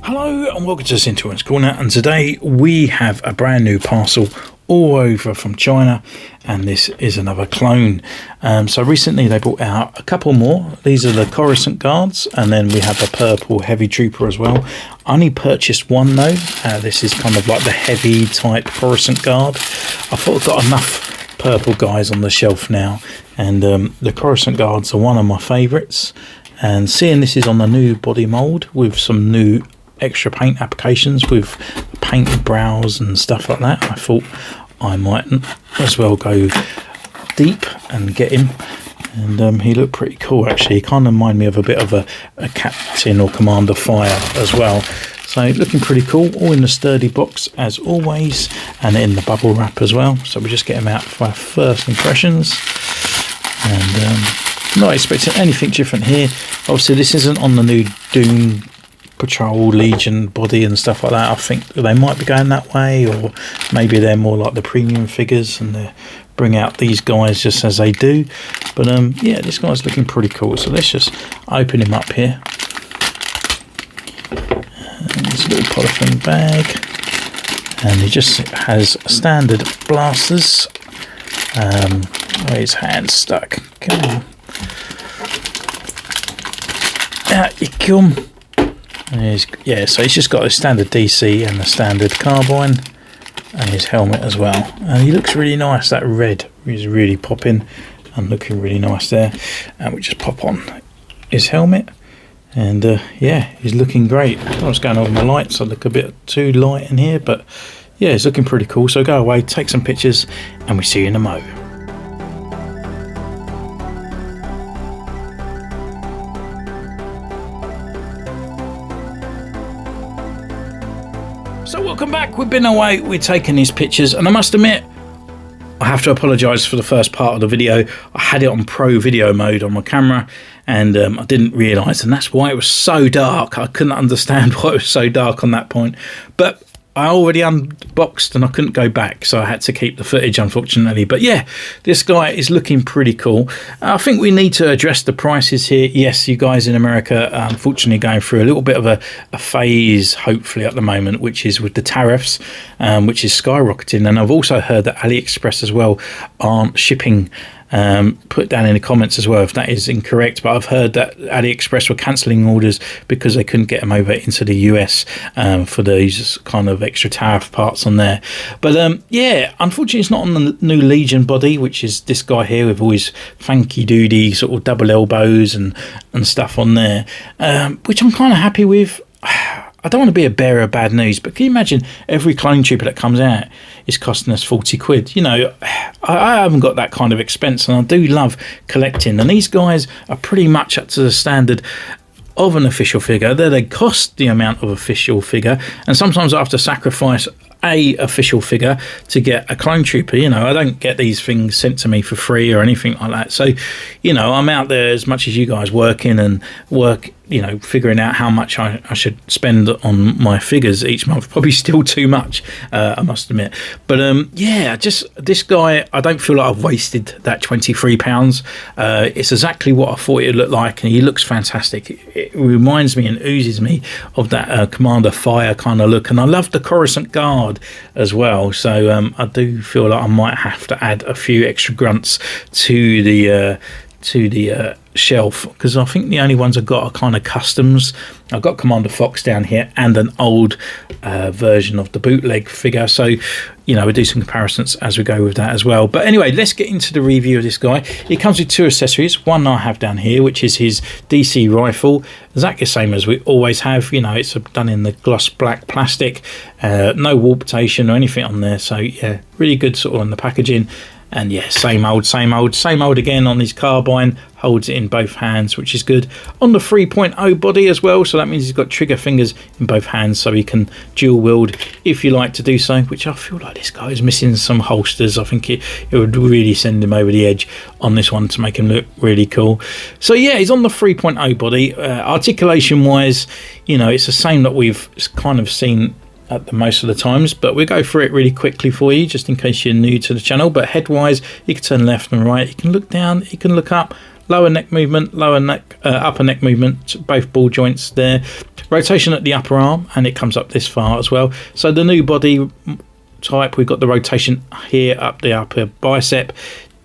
Hello and welcome to Centurion's Corner, and today we have a brand new parcel all over from China, and this is another clone. So recently they brought out a couple more. These are the Coruscant guards, and then we have the purple heavy trooper as well. I only purchased one though. This is kind of like the heavy type Coruscant guard. I thought I've got enough purple guys on the shelf now, and the Coruscant guards are one of my favourites. And seeing this is on the new body mould with some new extra paint applications with painted brows and stuff like that, I thought I might as well go deep and get him. And he looked pretty cool actually. He kind of reminded me of a bit of a captain or commander fire as well. So looking pretty cool, all in the sturdy box as always, and in the bubble wrap as well. So we just get him out for our first impressions. And not expecting anything different here. Obviously this isn't on the new Doom Patrol Legion body and stuff like that. I think they might be going that way, or maybe they're more like the premium figures and they bring out these guys just as they do. But yeah, this guy's looking pretty cool. So let's just open him up here. And this little polythene bag, and he just has standard blasters. Where his hand's stuck. Come on. Out you come. Yeah, so he's just got his standard DC and the standard carbine and his helmet as well. And he looks really nice. That red is really popping and looking really nice there. And we just pop on his helmet. And yeah, he's looking great. I don't know what's going on with my lights. I look a bit too light in here, but yeah, it's looking pretty cool. So go away, take some pictures, and we see you in a mo. So welcome back. We've been away, we're taking these pictures, and I must admit I have to apologise for the first part of the video. I had it on pro video mode on my camera, and I didn't realise, and that's why it was so dark. I couldn't understand why it was so dark on that point, but I already unboxed and I couldn't go back, so I had to keep the footage, unfortunately. But yeah, this guy is looking pretty cool. I think we need to address the prices here. Yes, you guys in America are unfortunately going through a little bit of a phase, hopefully, at the moment, which is with the tariffs, which is skyrocketing. And I've also heard that Aliexpress as well aren't shipping. Put down in the comments as well if that is incorrect, but I've heard that Aliexpress were cancelling orders because they couldn't get them over into the US for these kind of extra tariff parts on there. But yeah, unfortunately it's not on the new Legion body, which is this guy here with all his funky doody sort of double elbows and stuff on there, which I'm kind of happy with. I don't want to be a bearer of bad news, but can you imagine every clone trooper that comes out is costing us 40 quid? You know, I haven't got that kind of expense, and I do love collecting. And these guys are pretty much up to the standard of an official figure. They cost the amount of official figure, and sometimes I have to sacrifice a official figure to get a clone trooper. You know, I don't get these things sent to me for free or anything like that. So, you know, I'm out there as much as you guys working and you know, figuring out how much I should spend on my figures each month. Probably still too much, I must admit. But yeah, just this guy, I don't feel like I've wasted that £23. It's exactly what I thought it would look like, and he looks fantastic. It reminds me and oozes me of that Commander Fire kind of look, and I love the Coruscant Guard as well. So I do feel like I might have to add a few extra grunts to the shelf, because I think the only ones I've got are kind of customs. I've got Commander Fox down here and an old version of the bootleg figure, so you know, we'll do some comparisons as we go with that as well. But anyway, let's get into the review of this guy. He comes with two accessories. One I have down here, which is his DC rifle, exactly the same as we always have. You know, it's done in the gloss black plastic, no warptation or anything on there, so yeah, really good sort of on the packaging. And yeah, same old again on his carbine. Holds it in both hands, which is good. On the 3.0 body as well, so that means he's got trigger fingers in both hands, so he can dual wield if you like to do so, which I feel like this guy is missing some holsters. I think it would really send him over the edge on this one to make him look really cool. So yeah, he's on the 3.0 body. Articulation wise, you know, it's the same that we've kind of seen at the most of the times, but we'll go through it really quickly for you just in case you're new to the channel. But head wise, you can turn left and right, you can look down, you can look up, lower neck movement, upper neck movement, both ball joints there. rotation at the upper arm, and it comes up this far as well. So the new body type, we've got the rotation here up the upper bicep,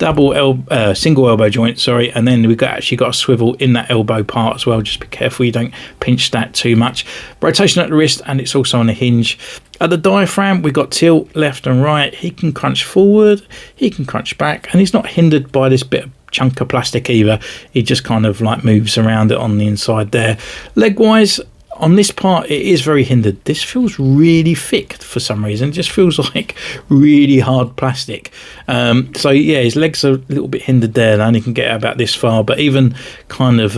single elbow joint, sorry, and then we've actually got a swivel in that elbow part as well. Just be careful you don't pinch that too much. Rotation at the wrist, and it's also on a hinge. At the diaphragm, we've got tilt left and right. He can crunch forward, he can crunch back, and he's not hindered by this bit of chunk of plastic either. He just kind of like moves around it on the inside there. Leg wise, on this part, it is very hindered. This feels really thick for some reason. It just feels like really hard plastic. So yeah, his legs are a little bit hindered there. They only can get about this far, but even kind of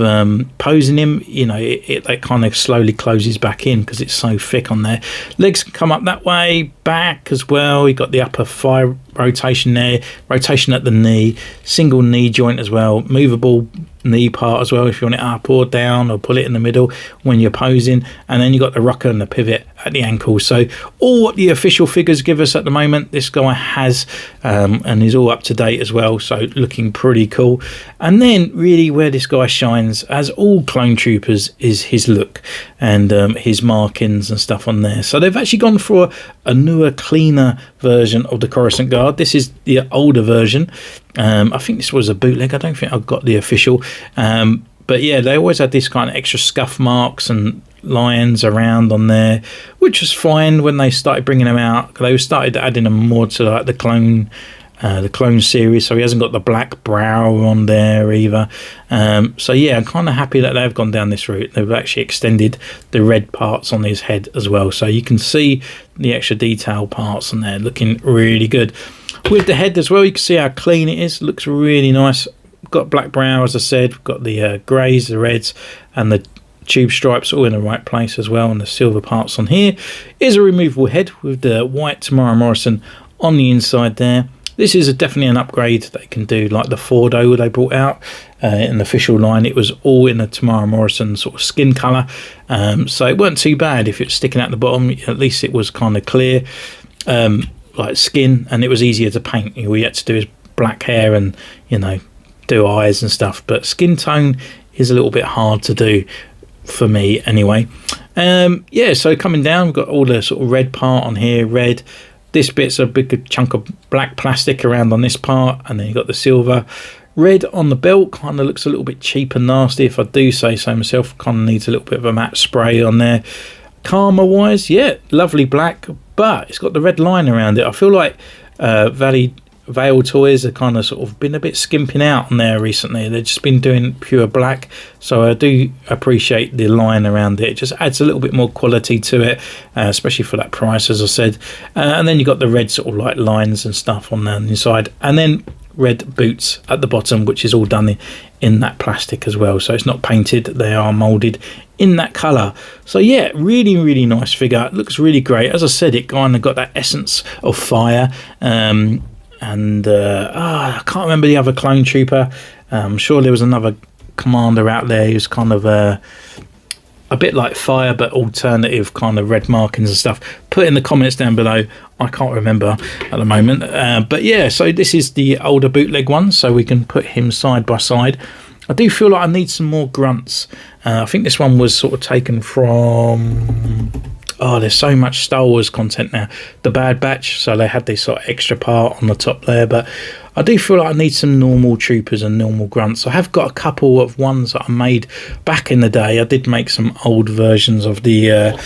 posing him, you know, it kind of slowly closes back in because it's so thick on there. Legs can come up that way, back as well. You've got the upper thigh rotation there, rotation at the knee, single knee joint as well, movable knee part as well if you want it up or down, or pull it in the middle when you're posing. And then you got the rocker and the pivot at the ankle. So all what the official figures give us at the moment, this guy has, and is all up to date as well, so looking pretty cool. And then really where this guy shines, as all clone troopers, is his look and his markings and stuff on there. So they've actually gone for a newer, cleaner version of the Coruscant guard. This is the older version. I think this was a bootleg. I don't think I've got the official, but yeah, they always had this kind of extra scuff marks and lines around on there, which was fine when they started bringing them out. They started adding them more to like the clone series, so he hasn't got the black brow on there either. So yeah, I'm kind of happy that they've gone down this route. They've actually extended the red parts on his head as well, so you can see the extra detail parts on there, looking really good. With the head as well, you can see how clean it is. Looks really nice. Got black brow, as I said. We've got the greys, the reds, and the tube stripes all in the right place as well, and the silver parts on here. Is a removable head with the white Tamara Morrison on the inside there. This is definitely an upgrade they can do, like the Fordo they brought out in the official line. It was all in the Tamara Morrison sort of skin colour, so it weren't too bad. If it was sticking out the bottom, at least it was kind of clear, like skin, and it was easier to paint. All you had to do is black hair and, you know, do eyes and stuff, but skin tone is a little bit hard to do for me anyway. Yeah, so coming down, we've got all the sort of red part on here, red. This bit's a big chunk of black plastic around on this part, and then you've got the silver. Red on the belt kind of looks a little bit cheap and nasty, if I do say so myself. Kind of needs a little bit of a matte spray on there. Karma wise, yeah, lovely black, but it's got the red line around it. I feel like Veilstoys have kind of sort of been a bit skimping out on there recently. They've just been doing pure black, so I do appreciate the line around it. It just adds a little bit more quality to it, especially for that price, as I said. And then you've got the red sort of like lines and stuff on the inside, and then red boots at the bottom, which is all done in that plastic as well, so it's not painted, they are molded in that color. So yeah, really nice figure. It looks really great. As I said, it kind of got that essence of fire, and I can't remember the other clone trooper. I'm sure there was another commander out there who's kind of a bit like fire, but alternative kind of red markings and stuff. Put in the comments down below. I can't remember at the moment, but yeah, so this is the older bootleg one, so we can put him side by side. I do feel like I need some more grunts. I think this one was sort of taken from, oh, there's so much Star Wars content now, the Bad Batch, so they had this sort of extra part on the top there, but I do feel like I need some normal troopers and normal grunts. I have got a couple of ones that I made back in the day. I did make some old versions of the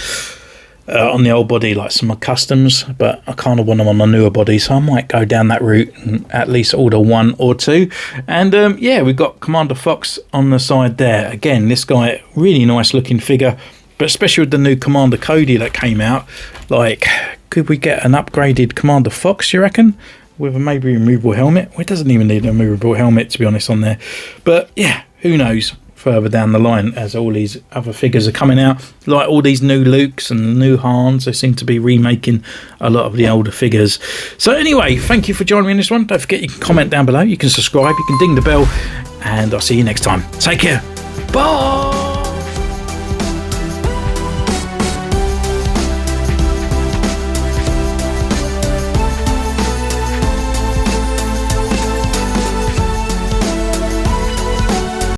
on the old body, like some customs, but I kind of want them on the newer body, so I might go down that route and at least order one or two. And yeah, we've got Commander Fox on the side there. Again, this guy, really nice looking figure, but especially with the new Commander Cody that came out, like, could we get an upgraded Commander Fox, you reckon, with a maybe removable helmet? Well, it doesn't even need a removable helmet, to be honest, on there. But yeah, who knows further down the line as all these other figures are coming out, like all these new Lukes and new Hans. They seem to be remaking a lot of the older figures. So anyway, thank you for joining me in this one. Don't forget, you can comment down below, you can subscribe, you can ding the bell, and I'll see you next time. Take care. Bye.